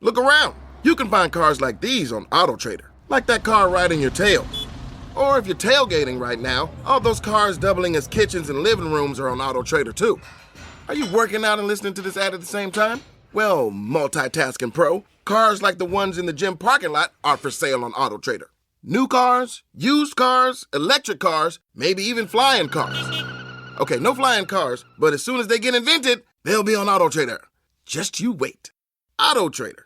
Look around. You can find cars like these on AutoTrader, like that car riding your tail. Or if you're tailgating right now, all those cars doubling as kitchens and living rooms are on AutoTrader too. Are you working out and listening to this ad at the same time? Well, multitasking pro, cars like the ones in the gym parking lot are for sale on AutoTrader. New cars, used cars, electric cars, maybe even flying cars. Okay, no flying cars, but as soon as they get invented, they'll be on AutoTrader. Just you wait. AutoTrader.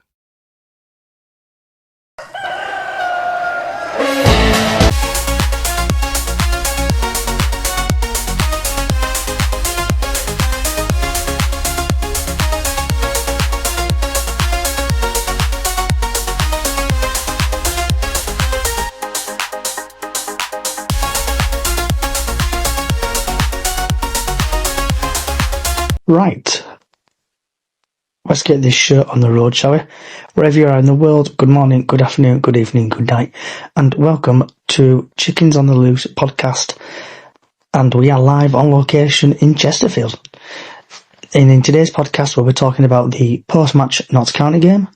Right, let's get this shirt on the road, shall we? Wherever you are in the world, good morning, good afternoon, good evening, good night, and welcome to Chickens on the Loose podcast. And we are live on location in Chesterfield. And in today's podcast, we'll be talking about the post-match Notts County game,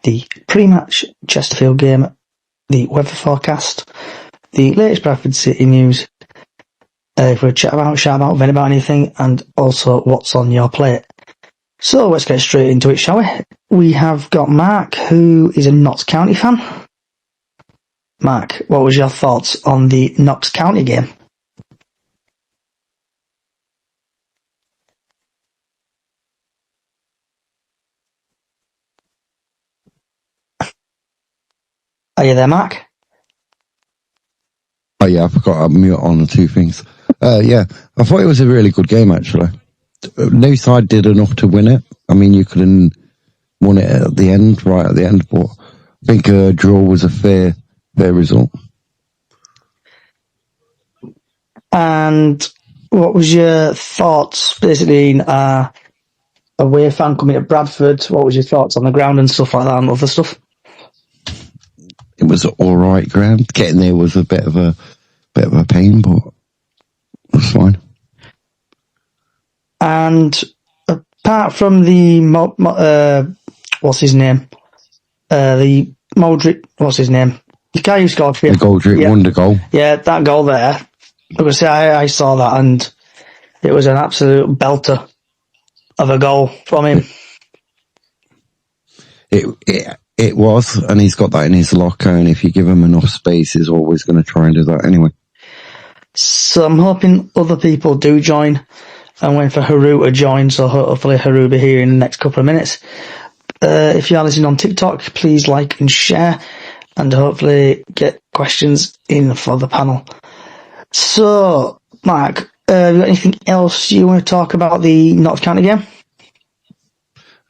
the pre-match Chesterfield game, the weather forecast, the latest Bradford City news, if we chat about, vent about anything, and also what's on your plate. So let's get straight into it, shall we? We have got Mark, who is a Notts County fan. Mark, what was your thoughts on the Notts County game? Are you there, Mark? Oh yeah, I forgot to mute on the two things. Yeah, I thought it was a really good game actually. No side did enough to win it. I mean, you could have won it at the end, right at the end, but I think a draw was a fair result. And what was your thoughts, basically, away fan coming to Bradford? What was your thoughts on the ground and stuff like that and other stuff? It was an all right ground. Getting there was a bit of a pain, but it was fine. And apart from the what's his name? The Modric, what's his name? The guy who scored for you. The Goldrick wonder goal. Yeah, that goal there. I saw that, and it was an absolute belter of a goal from him. It was, and he's got that in his locker, and if you give him enough space, he's always going to try and do that anyway. So I'm hoping other people do join. I'm waiting for Haru to join, so hopefully Haru will be here in the next couple of minutes. If you are listening on TikTok, please like and share, and hopefully get questions in for the panel. So, Mark, have you got anything else you want to talk about the Notts County game?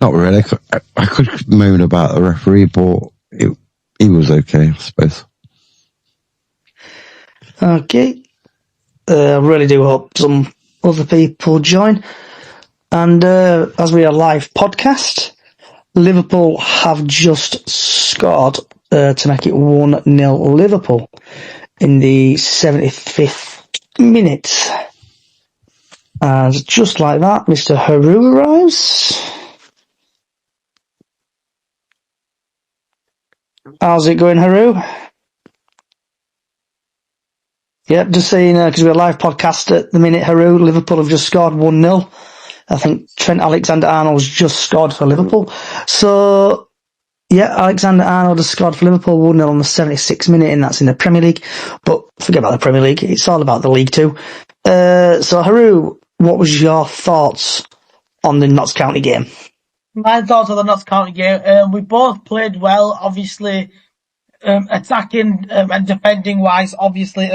Not really. I could moan about the referee, but he was okay, I suppose. Okay. I really do hope some other people join. And as we are live podcast, Liverpool have just scored to make it 1-0 Liverpool in the 75th minute. And just like that, Mr. Haru arrives. How's it going, Haru? Yep, just saying, because we're a live podcast at the minute, Haru, Liverpool have just scored 1-0. I think Trent Alexander-Arnold's just scored for Liverpool. So, yeah, Alexander-Arnold has scored for Liverpool 1-0 on the 76th minute, and that's in the Premier League. But forget about the Premier League, it's all about the League too. So, Haru, what was your thoughts on the Notts County game? My thoughts on the Notts County game, we both played well, obviously, attacking and defending wise, obviously.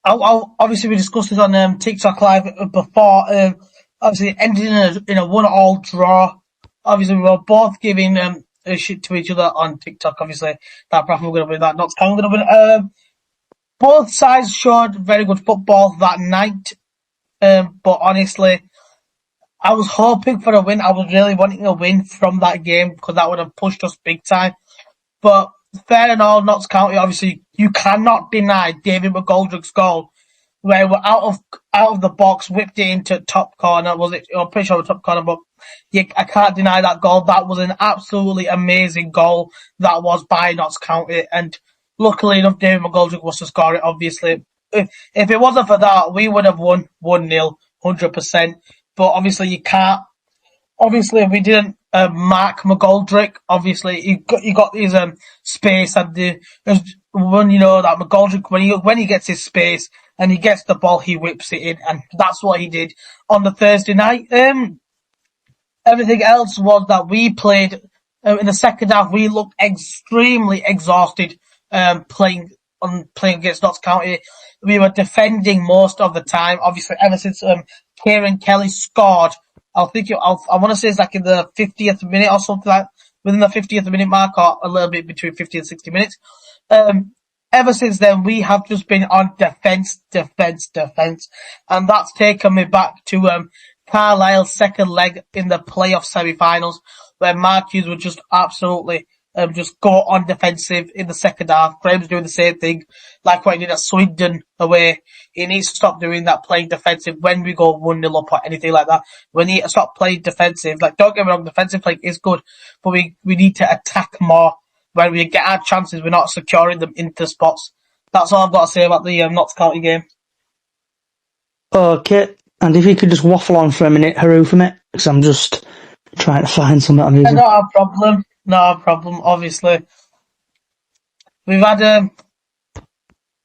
Obviously, we discussed this on TikTok Live before. Obviously, it ended in a 1-1 draw. Obviously, we were both giving shit to each other on TikTok. Obviously, that Bradford were going to win, that Notts County were going to win. Both sides showed very good football that night. But honestly, I was hoping for a win. I was really wanting a win from that game because that would have pushed us big time. But fair and all, Notts County, obviously, you cannot deny David McGoldrick's goal, where we're out of the box, whipped it into top corner. I'm pretty sure it was top corner, but I can't deny that goal. That was an absolutely amazing goal that was by Notts County. And luckily enough, David McGoldrick was to score it, obviously. If it wasn't for that, we would have won 1-0, 100%. But obviously you can't. Obviously, we didn't mark McGoldrick. Obviously, he got his space, and when you know that McGoldrick, when he gets his space and he gets the ball, he whips it in, and that's what he did on the Thursday night. Everything else was that we played in the second half. We looked extremely exhausted playing against Notts County. We were defending most of the time. Obviously, ever since Kieran Kelly scored, I want to say it's like in the 50th minute or something like within the 50th minute mark, or a little bit between 50 and 60 minutes. Ever since then, we have just been on defence, and that's taken me back to Carlisle's second leg in the playoff semi-finals, where Mark Hughes would just absolutely just go on defensive in the second half. Graham's doing the same thing, like what he did at Swindon away. He needs to stop doing that, playing defensive when we go 1-0 up or anything like that. We need to stop playing defensive. Like, don't get me wrong, defensive playing is good, but we need to attack more. When we get our chances, we're not securing them into spots. That's all I've got to say about the Notts County game. Okay, and if you could just waffle on for a minute, Haru, for me, because I'm just trying to find something I'm using. Not a problem. Obviously. We've had,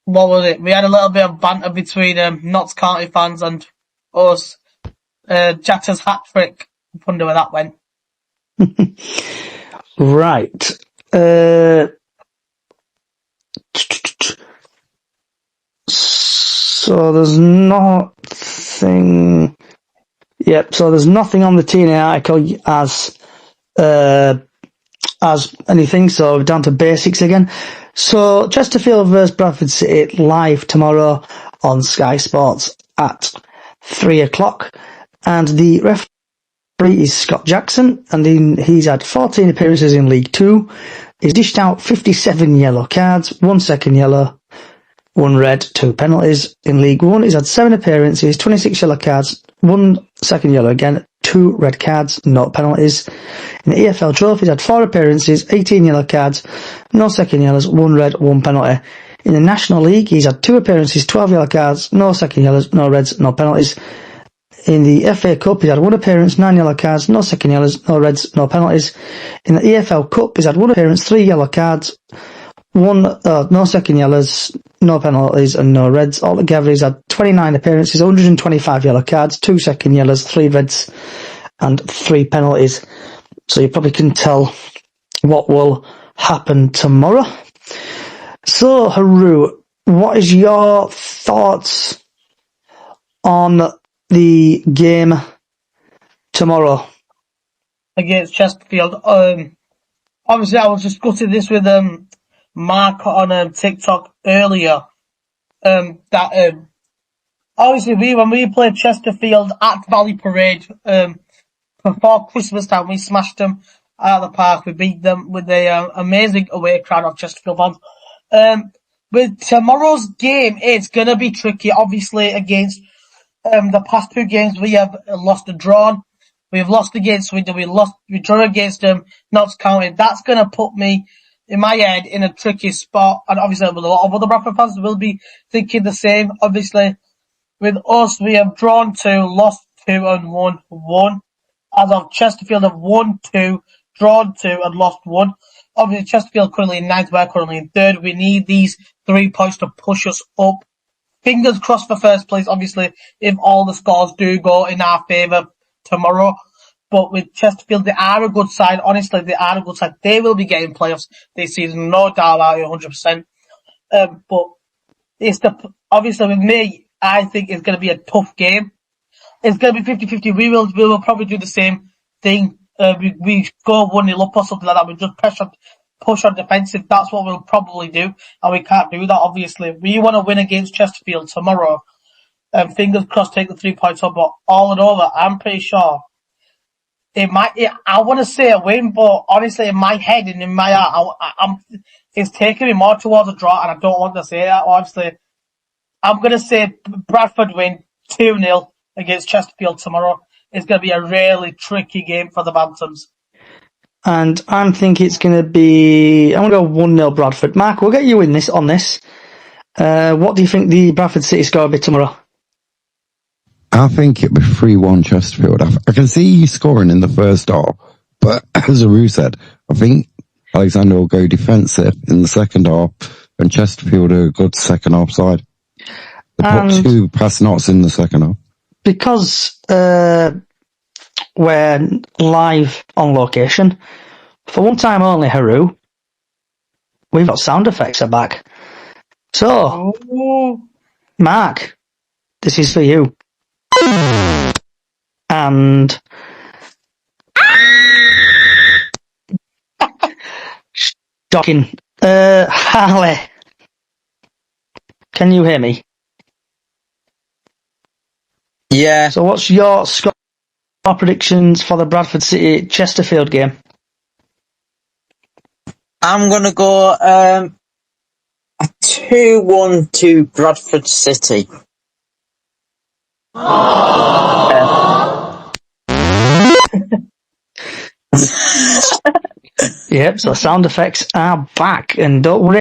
what was it? We had a little bit of banter between Notts County fans and us. Jatta's hat-trick. I wonder where that went. Right. So there's nothing. Yep. So there's nothing on the TNA article as anything. So we're down to basics again. So Chesterfield versus Bradford City live tomorrow on Sky Sports at 3:00, and the referee is Scott Jackson, and he's had 14 appearances in League 2. He's dished out 57 yellow cards, 1 second yellow, 1 red, 2 penalties. In League 1, he's had 7 appearances, 26 yellow cards, 1 second yellow again, 2 red cards, no penalties. In the EFL Trophy, he's had 4 appearances, 18 yellow cards, no second yellows, 1 red, 1 penalty. In the National League, he's had 2 appearances, 12 yellow cards, no second yellows, no reds, no penalties. In the FA Cup, he's had 1 appearance, 9 yellow cards, no second yellows, no reds, no penalties. In the EFL Cup, he's had 1 appearance, 3 yellow cards, no second yellows, no penalties, and no reds. Altogether, he's had 29 appearances, 125 yellow cards, 2 second yellows, 3 reds, and 3 penalties. So you probably can tell what will happen tomorrow. So, Haru, what is your thoughts on the game tomorrow against Chesterfield? Obviously, I was discussing this with Mark on TikTok earlier. Obviously, when we played Chesterfield at Valley Parade before Christmas time, we smashed them out of the park. We beat them with the amazing away crowd of Chesterfield fans. With tomorrow's game, it's gonna be tricky. Obviously, against the past 2 games, we have lost and drawn. We've lost against Swindon. We drew against Notts County. That's going to put me, in my head, in a tricky spot. And obviously, with a lot of other Bradford fans will be thinking the same. Obviously, with us, we have drawn 2, lost 2, and won 1. As of Chesterfield, have won 2, drawn 2, and lost 1. Obviously, Chesterfield currently in 9th, we're currently in 3rd. We need these 3 points to push us up. Fingers crossed for first place, obviously, if all the scores do go in our favour tomorrow. But with Chesterfield, they are a good side. Honestly, they are a good side. They will be getting playoffs this season, no doubt about it, 100%. But obviously with me, I think it's going to be a tough game. It's going to be 50-50. We will probably do the same thing. We go 1-0 up or something like that. We just push on defensive. That's what we'll probably do, and we can't do that, obviously. We want to win against Chesterfield tomorrow. Fingers crossed, take the 3 points up, but all in all, I'm pretty sure I want to say a win, but honestly, in my head and in my heart, it's taking me more towards a draw, and I don't want to say that, obviously. I'm going to say Bradford win 2-0 against Chesterfield tomorrow. it's going to be a really tricky game for the Bantams. And I'm thinking it's going to be... I'm going to go 1-0 Bradford. Mark, we'll get you in this on this. What do you think the Bradford City score will be tomorrow? I think it'll be 3-1 Chesterfield. I can see you scoring in the first half, but as Aru said, I think Alexander will go defensive in the second half, and Chesterfield are a good second half side. They put 2 pass knots in the second half. Because we're live on location, for one time only, Haru, we've got sound effects are back. So, Mark, this is for you. And shocking. Harley, can you hear me? Yeah. So what's your score predictions for the Bradford City Chesterfield game? I'm going to go a 2-1 to Bradford City. Yep, so sound effects are back, and don't worry,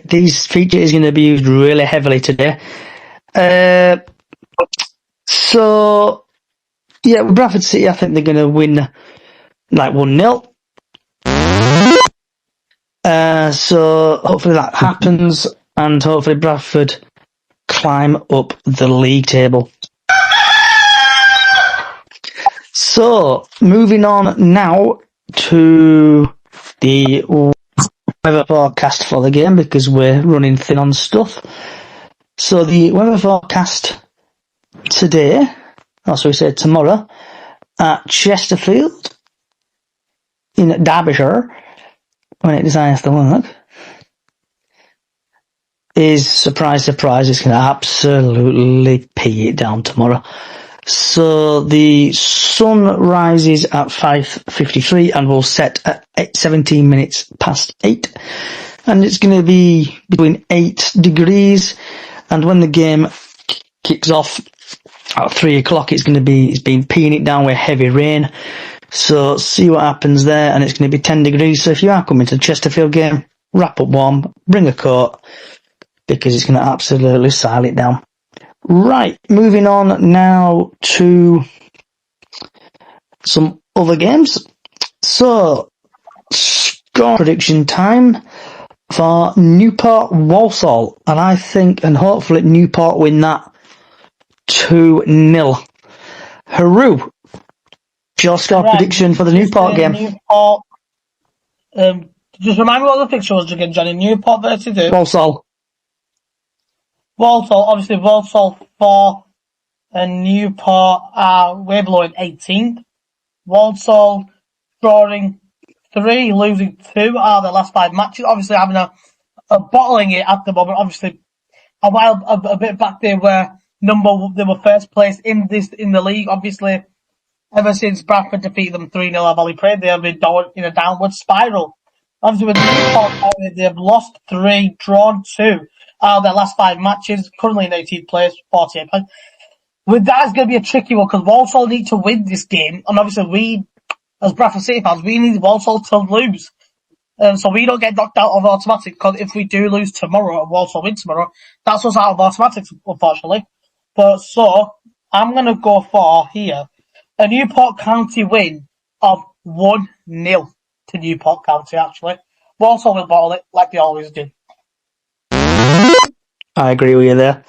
these features are going to be used really heavily today. So, yeah, Bradford City, I think they're going to win like 1-0. So hopefully that happens, and hopefully Bradford climb up the league table. So, moving on now to the weather forecast for the game, because we're running thin on stuff. So the weather forecast today, also we say tomorrow, at Chesterfield in Derbyshire, when it decides to work, is, surprise, surprise, it's going to absolutely pee it down tomorrow. So the sun rises at 5:53 and will set at 17 minutes past 8. And it's going to be between 8 degrees. And when the game kicks off at 3 o'clock, it's been peeing it down with heavy rain. So see what happens there. And it's going to be 10 degrees. So if you are coming to the Chesterfield game, wrap up warm, bring a coat, because it's going to absolutely sail it down. Right, moving on now to some other games. So, score prediction time for Newport Walsall. And I think, and hopefully Newport win that 2-0. Haru, your score prediction for the Newport game? Newport, just remind me what the fixture was again, Johnny. Newport versus who? Walsall. Walsall, obviously Walsall 4 and Newport are way below in 18th. Walsall drawing 3, losing 2 out of their last 5 matches. Obviously having a bottling it at the moment. Obviously a bit back they were first place in the league. Obviously ever since Bradford defeated them 3-0 at Valley Parade, they have been in a downward spiral. Obviously with Newport, they've lost 3, drawn 2. Their last 5 matches, currently in 18th place, 48 points. With that, it's going to be a tricky one, because Walsall need to win this game, and obviously we, as Bradford City fans, we need Walsall to lose. So we don't get knocked out of automatic, because if we do lose tomorrow, and Walsall win tomorrow, that's us out of automatics, unfortunately. But so, I'm going to go for, here, a Newport County win of 1-0 to Newport County, actually. Walsall will bottle it, like they always do. I agree with you there.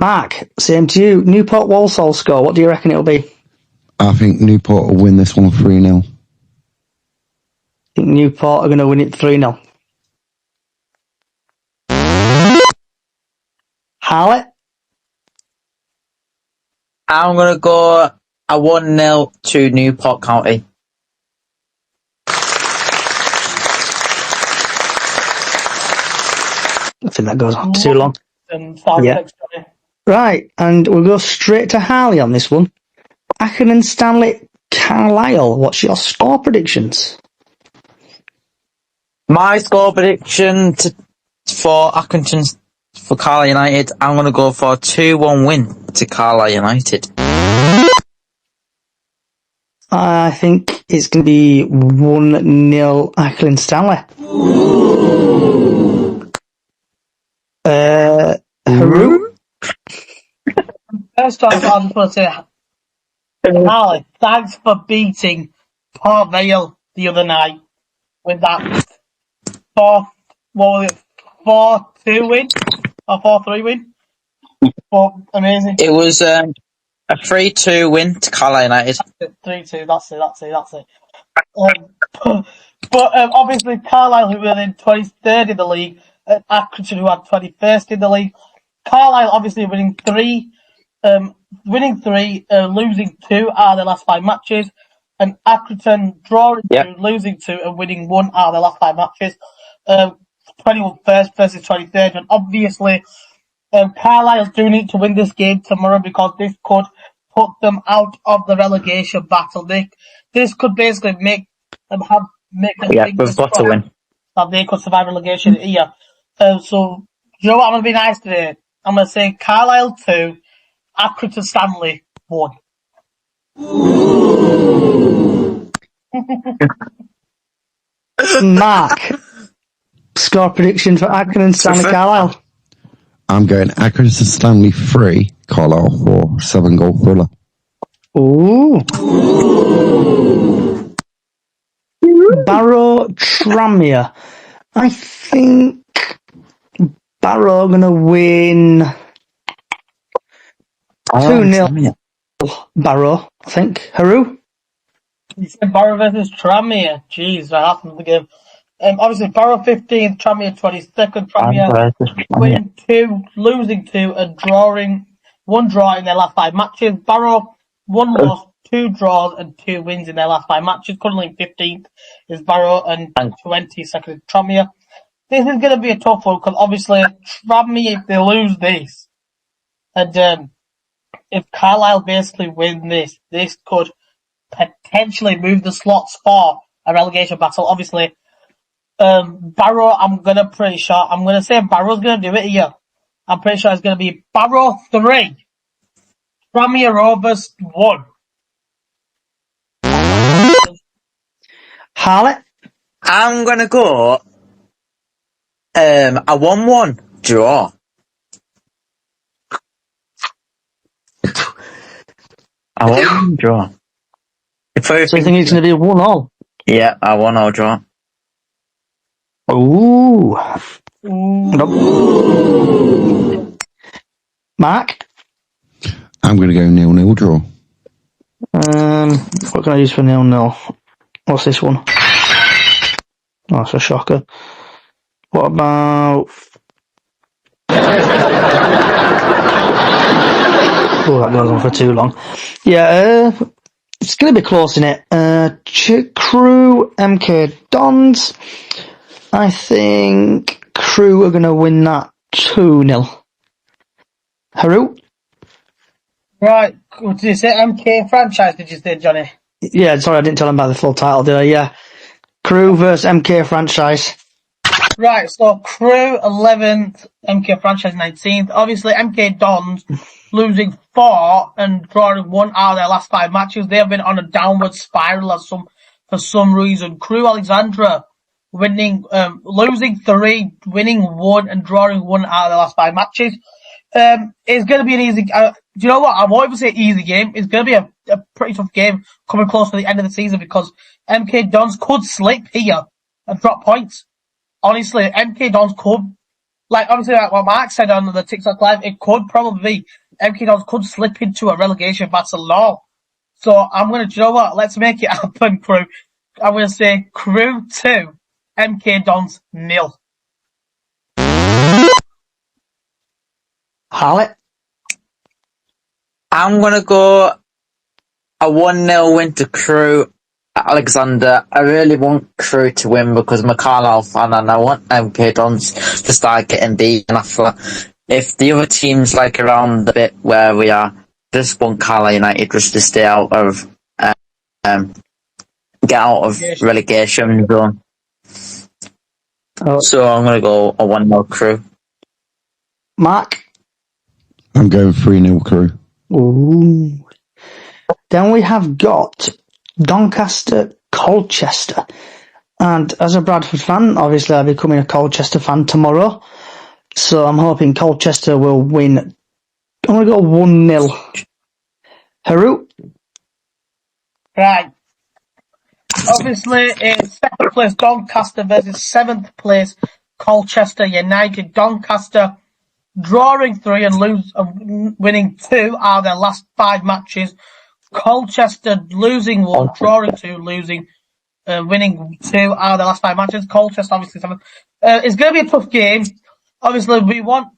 Mark, same to you. Newport Walsall score, what do you reckon it'll be? I think Newport will win this one 3-0. I think Newport are going to win it 3-0. Harley? I'm going to go a 1-0 to Newport County. I think that goes on too long. Yeah. Right, and we'll go straight to Harley on this one. Accrington Stanley Carlisle, what's your score predictions? My score prediction for Accrington for Carlisle United, I'm going to go for a 2-1 win to Carlisle United. I think it's going to be 1-0 Accrington Stanley. Haru? First off, I just want to say, Harley, thanks for beating Port Vale the other night with that 4-2 win? Or 4-3 win? But amazing. It was a 3-2 win to Carlisle United. 3-2, that's it. But obviously Carlisle, who were in 23rd in the league, and Accrington, who had 21st in the league. Carlisle obviously winning three, losing 2 out of their last 5 matches, and Accrington drawing 2, losing 2, and winning 1 out of their last 5 matches. 21st versus 23rd, and obviously Carlisle do need to win this game tomorrow because this could put them out of the relegation battle. This could basically make them think we've got to win. that they could survive relegation here. So, you know what? I'm going to be nice today. I'm going to say Carlisle 2, Accrington Stanley 1. Mark, score prediction for Accrington Stanley Carlisle. I'm going Accrington Stanley 3, Carlisle 4, 7-goal thriller. Ooh. Barrow Tranmere. I think Barrow are going to win 2-0. Barrow, I think. Haru? You said Barrow versus Tranmere. Jeez, that happened to the game. Obviously, Barrow 15th, Tranmere 22nd. Tranmere winning 2, losing 2, and drawing 1 draw in their last 5 matches. Barrow 1 loss, 2 draws, and 2 wins in their last 5 matches. Currently 15th is Barrow and 22nd is Tranmere. This is going to be a tough one because obviously Tranmere, if they lose this, and if Carlisle basically win this could potentially move the slots for a relegation battle. Obviously, Barrow, I'm going to say Barrow's going to do it here. I'm pretty sure it's going to be Barrow 3, Tranmere Rovers 1. Harley? I'm going to go a 1-1 draw. A 1-1 draw. So you think it's going to be a 1-1? Yeah, a 1-0 draw. Ooh. Nope. Mark? I'm going to go 0-0 draw. What can I use for 0-0? What's this one? Oh, that's a shocker. What about... Oh, that goes on for too long. Yeah, it's going to be close, isn't it? Crew, MK Dons. I think Crew are going to win that 2-0. Haru? Right, what did you say? MK franchise, did you say, Johnny? Yeah, sorry, I didn't tell him about the full title, did I? Yeah. Crew versus MK franchise. Right, so Crew 11th, MK franchise 19th. Obviously, MK Dons losing 4 and drawing 1 out of their last 5 matches. They have been on a downward spiral for some reason. Crew Alexandra losing 3, winning 1 and drawing 1 out of their last 5 matches. It's going to be an easy. Do you know what? I won't even say easy game. It's going to be a pretty tough game coming close to the end of the season because MK Dons could slip here and drop points. Honestly, MK Dons could, obviously, like what Mark said on the TikTok live, it could probably be MK Dons could slip into a relegation battle now. So I'm going to, do you know what? Let's make it happen, Crew. I'm going to say Crew 2, MK Dons 0. Harley? I'm going to go a 1-0 win to Crew Alexander. I really want Crew to win because I'm a Carlisle fan and I want MK Dons to start getting beaten after. If the other teams around the bit where we are, just want Carlisle United just to stay out of, get out of relegation zone. So I'm going to go a 1-0 Crew. Mark? I'm going 3-0 Crew. Ooh. Then we have got Doncaster, Colchester. And as a Bradford fan, obviously I'll be becoming a Colchester fan tomorrow. So I'm hoping Colchester will win. I'm going to go 1-0. Haru? Right. Obviously, it's second place Doncaster versus 7th place Colchester United. Doncaster drawing 3 and winning 2 out of their last 5 matches. Colchester losing 1, drawing 2, winning 2 out of the last 5 matches. Colchester obviously 7th. It's going to be a tough game. Obviously, we want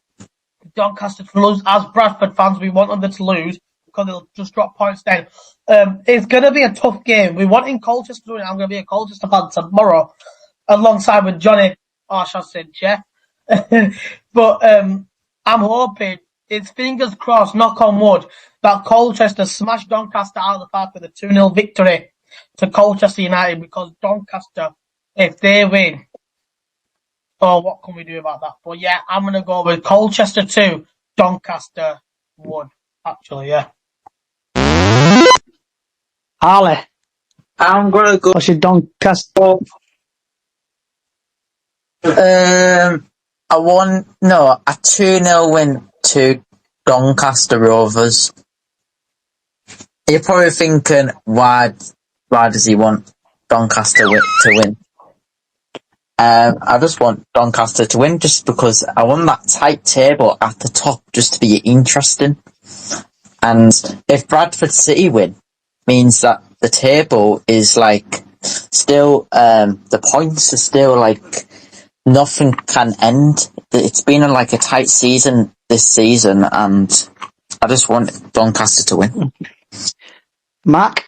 Doncaster to lose. As Bradford fans, we want them to lose because they'll just drop points then. It's going to be a tough game. We want in Colchester to win. I'm going to be a Colchester fan tomorrow alongside with Johnny, or I should say Jeff. But I'm hoping, it's fingers crossed, knock on wood, that Colchester smash Doncaster out of the park with a 2-0 victory to Colchester United, because Doncaster, if they win, oh, what can we do about that? But yeah, I'm going to go with Colchester 2, Doncaster 1. Actually, yeah. Ali? I'm gonna go. What's your Doncaster? A 2-0 win to Doncaster Rovers. You're probably thinking, why does he want Doncaster to win? I just want Doncaster to win just because I want that tight table at the top just to be interesting. And if Bradford City win, means that the table is still, the points are still nothing can end. It's been a tight season this season, and I just want Doncaster to win. Mark?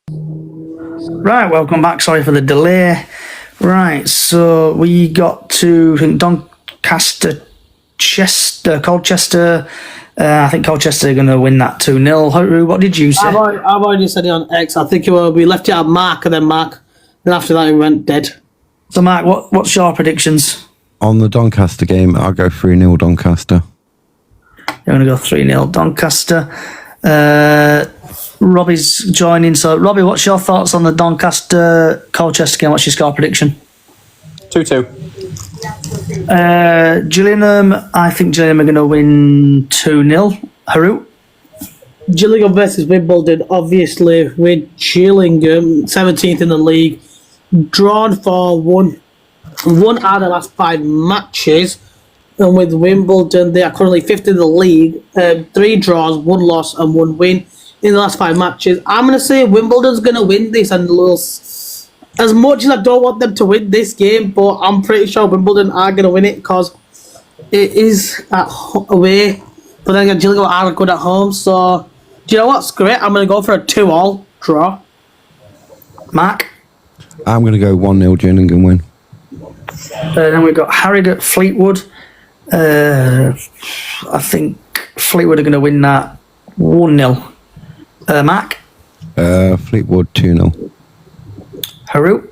Right, welcome back. Sorry for the delay. Right, so we got to, I think, Doncaster, Colchester. I think Colchester are going to win that 2-0. Haru, what did you say? I've already said it on X. I think we left it at Mark, and then after that, he went dead. So, Mark, what's your predictions? On the Doncaster game, I'll go 3-0 Doncaster. You're going to go 3-0 Doncaster. Robbie's joining. So, Robbie, what's your thoughts on the Doncaster-Colchester game? What's your score prediction? 2-2. Gillingham, I think Gillingham are going to win 2-0. Haru? Gillingham versus Wimbledon, obviously, with Gillingham 17th in the league, drawn for one out of the last 5 matches, and with Wimbledon, they are currently 5th in the league, 3 draws, 1 loss, and 1 win in the last 5 matches. I'm going to say Wimbledon's going to win this, and as much as I don't want them to win this game, but I'm pretty sure Wimbledon are going to win it because it is away. But then Gillingham are good at home. So, do you know what? Screw it. I'm going to go for a 2-2 draw. Mark? I'm going to go 1-0 Gillingham win. Then we've got Harrogate, Fleetwood. I think Fleetwood are going to win that 1-0. Mark? Fleetwood 2-0. Haru?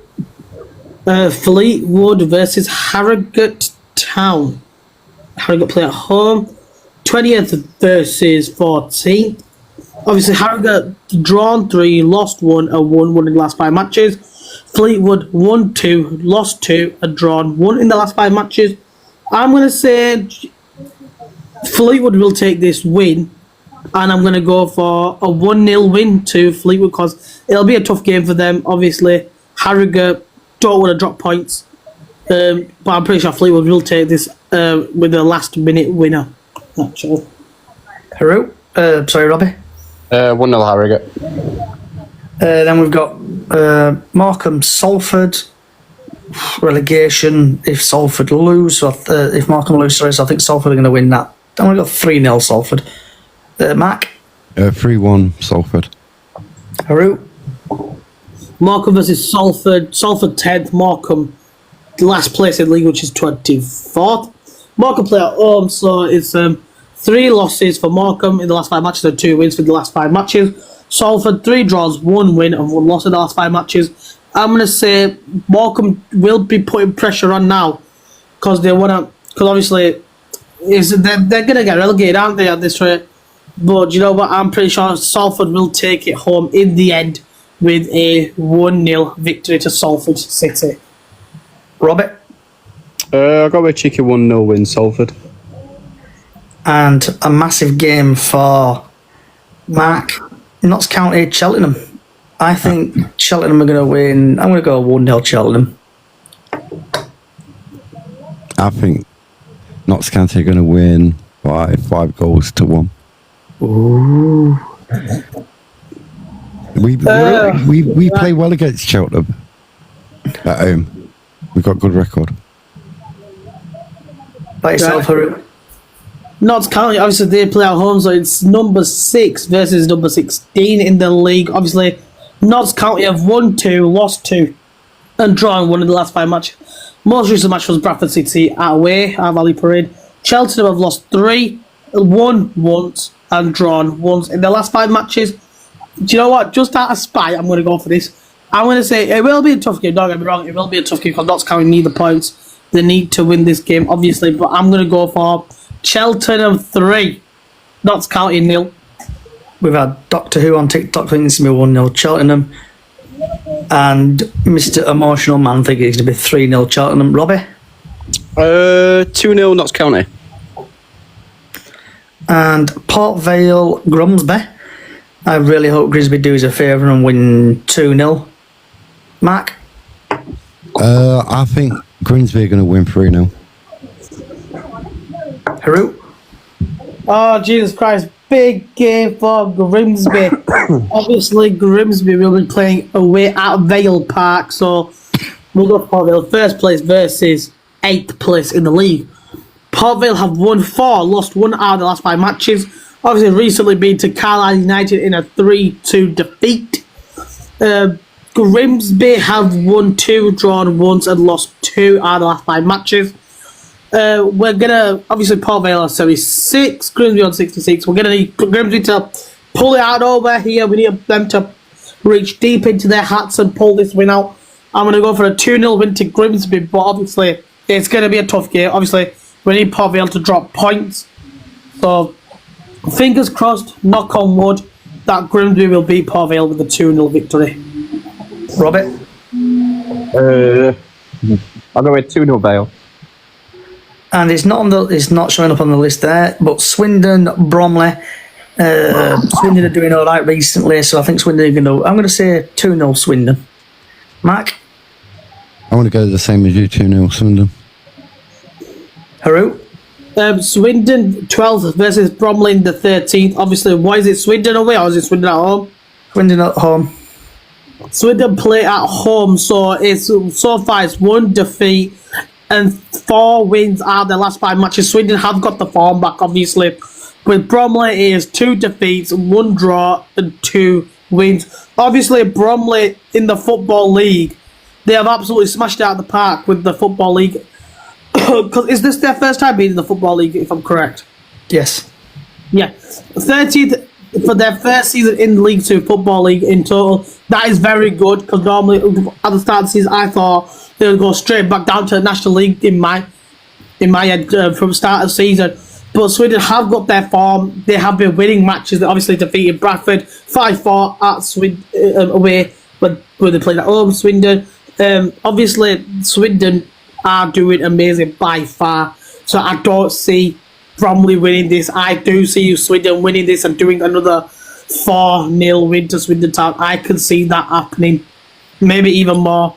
Fleetwood versus Harrogate Town. Harrogate play at home. 20th versus 14th. Obviously, Harrogate drawn 3, lost 1, and won 1 in the last 5 matches. Fleetwood won 2, lost 2, and drawn 1 in the last 5 matches. I'm going to say Fleetwood will take this win, and I'm going to go for a 1-0 win to Fleetwood because it'll be a tough game for them. Obviously, Harrogate don't want to drop points, but I'm pretty sure Fleetwood will take this with a last-minute winner. Actually, Haru? Sorry, Robbie? 1-0 Harrogate. Then we've got Morecambe, Salford. Relegation if Salford lose. So if Morecambe lose, so I think Salford are going to win that. I'm going to go 3-0 Salford. Mark? 3-1 Salford. Haru? Morecambe versus Salford. Salford 10th, Morecambe last place in the league, which is 24th. Morecambe play at home, so it's 3 losses for Morecambe in the last 5 matches and 2 wins for the last 5 matches. Salford 3 draws, 1 win and 1 loss in the last 5 matches. I'm going to say Morecambe will be putting pressure on now because they want to, because obviously they're going to get relegated, aren't they, at this rate? But you know what? I'm pretty sure Salford will take it home in the end with a 1-0 victory to Salford City. Robert? I'll go with a cheeky 1-0 win, Salford. And a massive game for Mark. Notts County, Cheltenham. I think Cheltenham are going to win. I'm going to go 1-0 Cheltenham. I think Notts County are going to win by 5-1. Ooh. We play well against Cheltenham at home. We've got a good record. By yourself, Haru. Notts County, obviously, they play at home, so it's number 6 versus number 16 in the league. Obviously, Notts County have won 2, lost 2, and drawn 1 in the last 5 matches. Most recent match was Bradford City at away at Valley Parade. Cheltenham have lost 3, won once, and drawn once in the last 5 matches. Do you know what? Just out of spite, I'm going to go for this. I'm going to say it will be a tough game. Don't get me wrong, it will be a tough game because Notts County need the points. They need to win this game, obviously, but I'm going to go for Cheltenham 3, Notts County 0. We've had Doctor Who on TikTok thinking it's going to be 1-0 Cheltenham. And Mr. Emotional Man thinking it's going to be 3-0 Cheltenham. Robbie? 2-0 Notts County. And Port Vale Grimsby. I really hope Grimsby do us a favour and win 2-0. Mark? I think Grimsby are going to win 3-0. Haru? Oh, Jesus Christ. Big game for Grimsby. Obviously, Grimsby will be playing away at Vale Park, so we'll go Port Vale. First place versus 8th place in the league. Port Vale have won 4, lost 1 out of the last 5 matches. Obviously, recently been to Carlisle United in a 3-2 defeat. Grimsby have won 2, drawn once, and lost 2 out of the last 5 matches. We're gonna obviously Port Vale on 76, Grimsby on 66. We're gonna need Grimsby to pull it out over here. We need them to reach deep into their hats and pull this win out. I'm gonna go for a 2-0 win to Grimsby, but obviously it's gonna be a tough game. Obviously, we need Port Vale to drop points. So fingers crossed, knock on wood, that Grimsby will beat Port Vale with a 2-0 victory. Robert? I'll go with 2-0 Vale. And it's not showing up on the list there, but Swindon, Bromley. Swindon are doing all right recently, so I think Swindon are going to. I'm going to say 2-0 Swindon. Mark? I want to go the same as you, 2-0 Swindon. Haru? Swindon 12th versus Bromley in the 13th. Obviously, why is it Swindon away or is it Swindon at home? Swindon at home. Swindon play at home, so far it's 1 defeat and 4 wins out of the last 5 matches. Swindon have got the form back, obviously. With Bromley, it is 2 defeats, 1 draw, and 2 wins. Obviously, Bromley in the Football League, they have absolutely smashed it out of the park with the Football League. Because is this their first time being in the Football League, if I'm correct? Yes. Yeah. 13th for their first season in League 2 Football League in total. That is very good, because normally at the start of the season, I thought they would go straight back down to the National League in my head from the start of the season. But Swindon have got their form. They have been winning matches. They obviously defeated Bradford 5-4 at Swindon away when they played at home. Swindon. Obviously, Swindon are doing amazing by far. So I don't see Bromley winning this. I do see Swindon winning this and doing another 4-0 win to Swindon Town. I can see that happening. Maybe even more.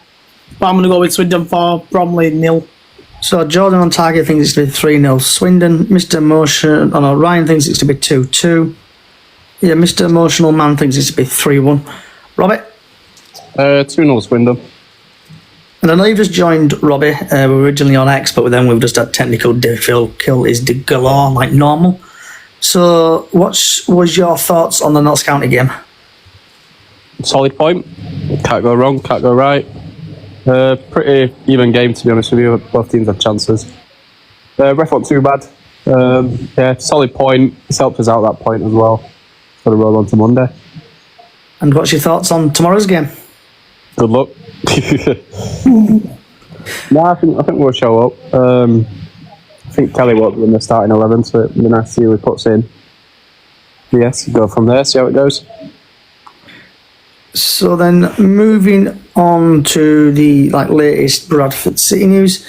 But I'm going to go with Swindon 4, Bromley 0. So Jordan on target thinks it's to be 3-0 Swindon. Mr. Emotion, Ryan thinks it's to be 2-2. Yeah, Mr. Emotional Man thinks it's to be 3-1. Robert? 2-0 Swindon. And I know you've just joined Robbie. We were originally on X, but then we've just had technical difficulties galore, like normal. So, what was your thoughts on the Notts County game? Solid point. Can't go wrong, can't go right. Pretty even game, to be honest with you. Both teams had chances. Ref not too bad. Yeah, solid point. It's helped us out that point as well. Got to roll on to Monday. And what's your thoughts on tomorrow's game? Good luck. No, I think we'll show up. I think Kelly won't be in the starting 11, so it'll be nice to see who he puts in. Yes, go from there, see how it goes. So then, moving on to the latest Bradford City news.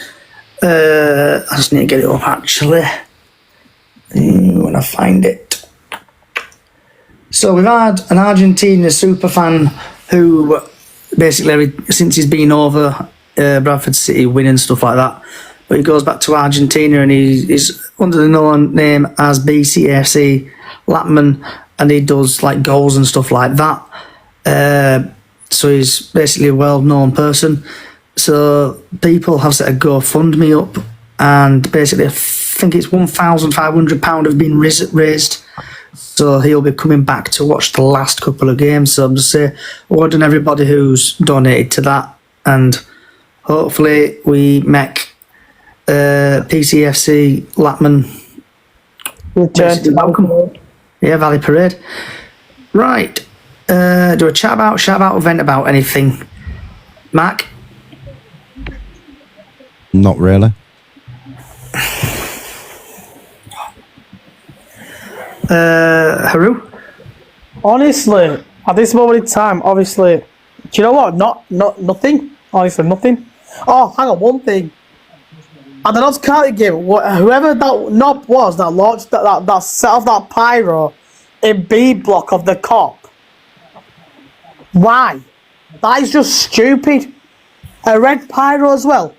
I just need to get it up actually. When I find it. So we've had an Argentina superfan who basically, since he's been over Bradford City winning stuff like that, but he goes back to Argentina and he's under the known name as BCFC Lapman, and he does goals and stuff like that. So he's basically a well-known person. So people have set a GoFundMe up, and basically I think it's £1,500 have been raised. So he'll be coming back to watch the last couple of games. So I'm just saying, well done everybody who's donated to that, and hopefully we make PCFC Lapman Return to welcome. Yeah, Valley Parade. Right. Do a shout out, vent about anything. Mac? Not really. Haru? Honestly, at this moment in time, obviously, do you know what? Nothing. Honestly, nothing. Oh, hang on, one thing. At the Notts County game, whoever that knob was that launched that set off that pyro in B block of the cop. Why? That is just stupid. A red pyro as well.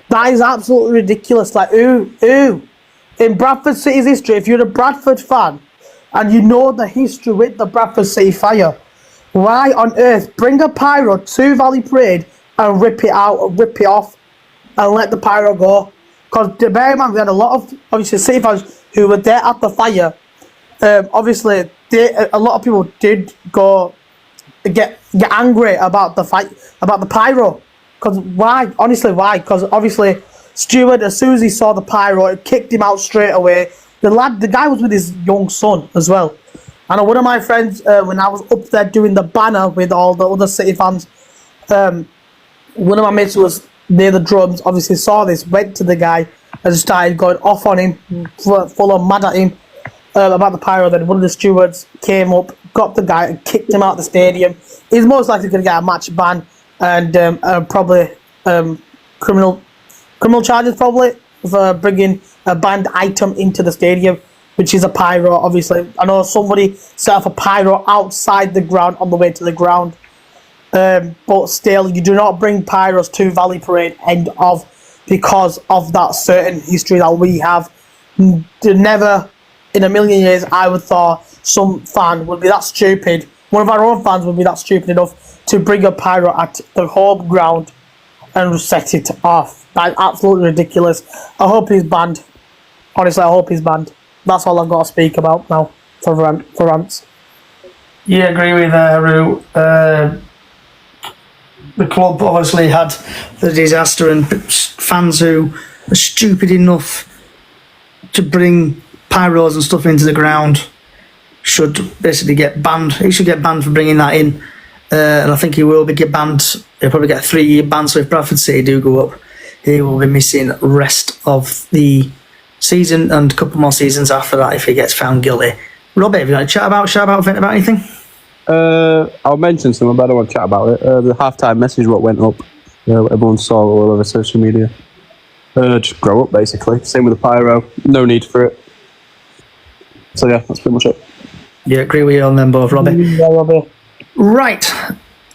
That is absolutely ridiculous. Who? In Bradford City's history, if you're a Bradford fan and you know the history with the Bradford City fire, why on earth bring a pyro to Valley Parade and rip it off and let the pyro go? Because bear in mind, we had a lot of obviously City fans who were there at the fire. Obviously, a lot of people did go get angry about the fight, about the pyro. Because why? Honestly, why? Because obviously, Stewart, as soon as he saw the pyro, it kicked him out straight away. The guy was with his young son as well. I know one of my friends, when I was up there doing the banner with all the other City fans, one of my mates who was near the drums, obviously saw this, went to the guy and started going off on him, full on mad at him about the pyro. Then one of the stewards came up, got the guy and kicked him out of the stadium. He's most likely going to get a match ban and probably criminal charges probably for bringing a banned item into the stadium, which is a pyro. Obviously, I know somebody set up a pyro outside the ground on the way to the ground, but still, you do not bring pyros to Valley Parade because of that certain history that we have. Never in a million years I would thought some fan would be that stupid. One of our own fans would be that stupid enough to bring a pyro at the home ground and set it off. That's absolutely ridiculous. I hope he's banned. Honestly, I hope he's banned. That's all I've got to speak about now for rants. Yeah, I agree with Haru. The club obviously had the disaster, and fans who are stupid enough to bring pyros and stuff into the ground should basically get banned. He should get banned for bringing that in, and I think he will get banned. He'll probably get a 3-year ban. So if Bradford City do go up, he will be missing the rest of the season and a couple more seasons after that if he gets found guilty. Robbie, have you got to chat about, vent about anything? I'll mention some, but I don't want to chat about it. The halftime message what went up, everyone saw all over social media. Just grow up, basically. Same with the pyro. No need for it. So yeah, that's pretty much it. Yeah, agree with you on them both, Robbie. Yeah, Robbie. Right,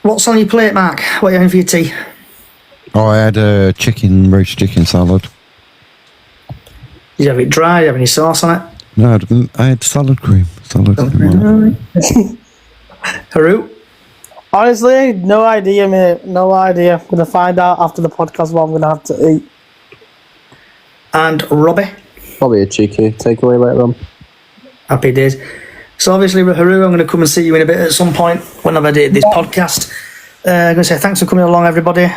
what's on your plate, Mark? What are you having for your tea? Oh, I had a roast chicken salad. Did you have it dry? Did you have any sauce on it? No, I had salad cream. Haru? Honestly, no idea, mate. No idea. I'm going to find out after the podcast what I'm going to have to eat. And Robbie? Probably a cheeky takeaway later on. Happy days. So obviously, Haru, I'm going to come and see you in a bit at some point when I've edited this podcast. I'm going to say thanks for coming along, everybody.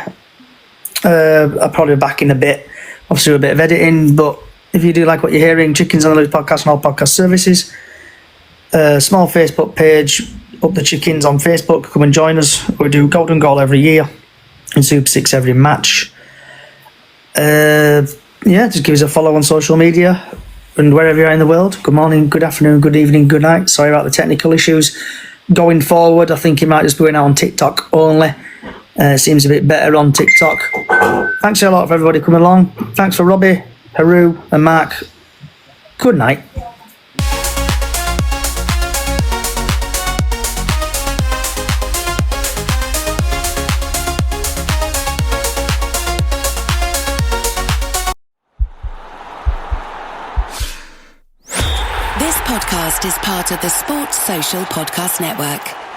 I'll probably be back in a bit. Obviously, a bit of editing, but if you do like what you're hearing, Chickens on the Loose podcast and all podcast services. Small Facebook page, Up the Chickens on Facebook. Come and join us. We do Golden Goal every year and Super 6 every match. Just give us a follow on social media and wherever you are in the world. Good morning, good afternoon, good evening, good night. Sorry about the technical issues. going forward, I think he might just be going out on TikTok only. Seems a bit better on TikTok. Thanks a lot for everybody coming along. Thanks for Robbie, Haru, and Mark. Good night. This podcast is part of the Sports Social Podcast Network.